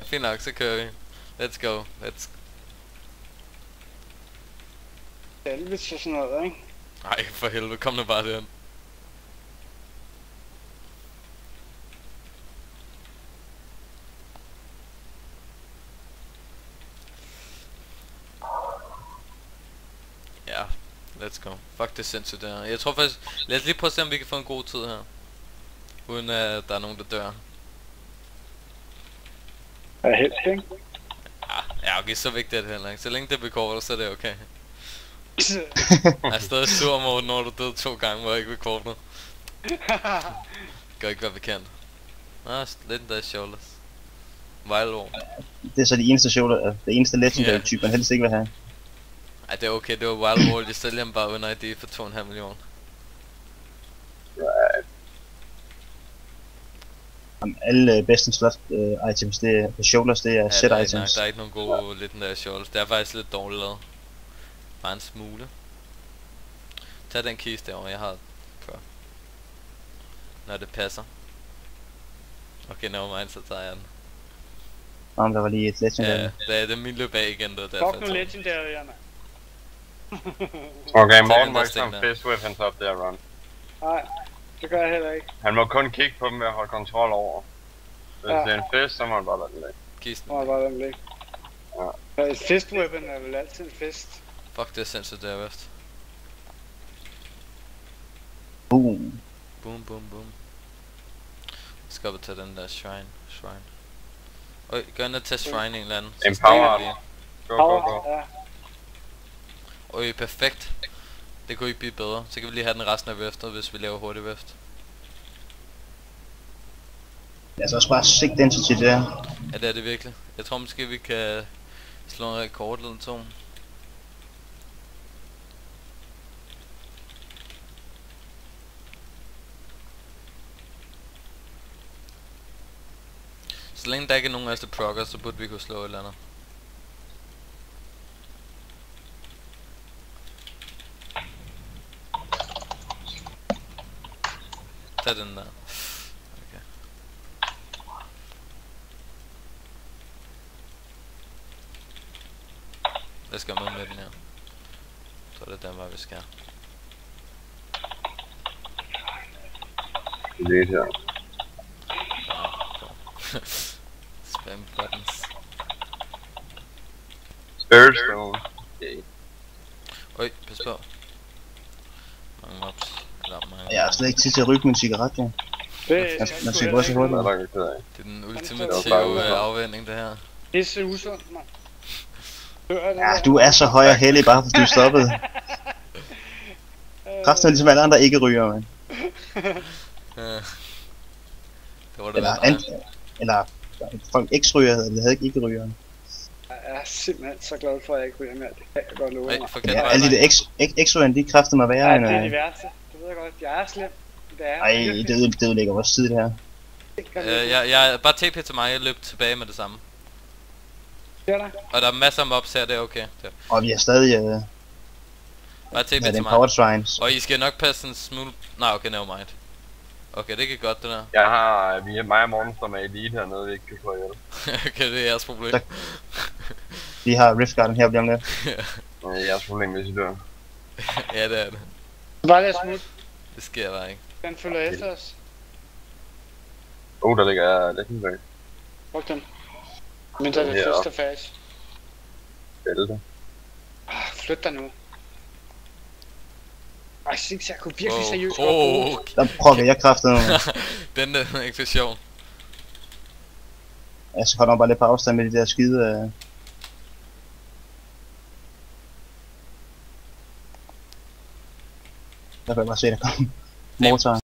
fint nok, så kører vi. Let's go. Helvede og sådan noget, ikke? Ej, for helvede, kom nu bare derhen. Ja, let's go. Fuck det sindssygt der. Jeg tror faktisk, lad os lige prøve at se om vi kan få en god tid her. Uden at der er nogen der dør. Ja, helst, ikke? Ja, okay, så vigtigt er det heller ikke. Så længe det recorder, så er det okay. Jeg er stadig sur, Morten, når du døde 2 gange, hvor jeg ikke recordede. Gør ikke, hvad vi kan. Lidt der shoulders. Wild War. Det er så de eneste shoulder, det eneste legendary type, man helst ikke vil have. Ej, det er okay, det var Wild War, de sælger dem bare under ID for 2,5 millioner. Alle bedste slot items, det er shoulders, det er set items. Nej, der er ikke nogen gode legendary shoulders. Det er faktisk lidt dårligt lavet. Bare en smule. Tag den kiste derovre, jeg har før. Når det passer. Okay, nevermind, så tager jeg den. Om der var lige et legendary. Ja, det er min løb af igen, det var derfor. Fuck nu legendary, Anna. Okay, Morten må ikke tage fist weapons op der, Ron. Nej, det gør jeg heller ikke. Han må kun kigge på dem og holde kontrol over. Hvis det er en fist, så må han bare lade den ligge. Kisten. Må jeg bare lade den ligge. Ja. Et fist weapon er vel altid en fist. Fuck, det er sindssygt der vest. Boom. Boom. Jeg skal op og tage den der shrine. Øj, gør ind og tage shrine en eller anden. Empower. Go. Ja. Øj, perfekt. Det kunne ikke blive bedre. Så kan vi lige have den resten af viftet, hvis vi laver hurtig vift. Altså også bare sick density der. Ja, det er det virkelig. Jeg tror måske vi kan slå en rekord eller 2. Så længe der ikke er nogen af os der prokker, så burde vi kunne slå et eller andet. Tag den der. Okay. Lad os gå med den her. Så er det der, hvor vi skal. Det er her. Spam buttons. Spirstone. Okay. Øj, pas på. Mange mobs. Jeg har slet ikke tid til at ryge min cigaret, ja. Man skal gå så hurtigt. Det er den ultimative afvending, det her. Det er så usundt, mand. Ja, du er så høj og heldig bare fordi du stoppede. Kræften er ligesom alle andre ikke ryger, man. Det var det eller folk ikke-ryger eller ikke ryger. Jeg er simpelthen så glad for at jeg ikke ryger mere. Det kan jeg godt love mig. Ja, alle de der ikke-rygerne, de kræfter mig værre end... Ja, det er de værste. Det ved jeg godt. Jeg er slem. Det er. Ej, det ødelægger vores tid, det her. Jeg bare TP til mig, jeg løb tilbage med det samme. Og der er masser af mobs her, det er okay. Og vi har stadig... bare TP til mig. Power shrines. Og I skal nok passe en smule... Nej, okay, nevermind. Okay, det kan godt det der. Jeg har... Vi er mig og Morten, som er elite hernede, vi ikke kan få hjælp. Okay, det er jeres problem. Vi har Rift Garden her, bliver om lidt. Det er jeres problem, hvis I dør. Ja, det er det. Bare lad os smutte. Det sker der ikke. Den følger efter os. Der ligger legendary. Fuck den. Men så er det første fase. Bælte. Flyt dig nu. Ej, Six, jeg kunne virkelig seriøst okay. Der prøver jeg kræfter nu. Den der er ikke så sjov. Jeg skal holde mig bare lidt på afstand med de der skide... Der kan jeg bare se, der kommer motor.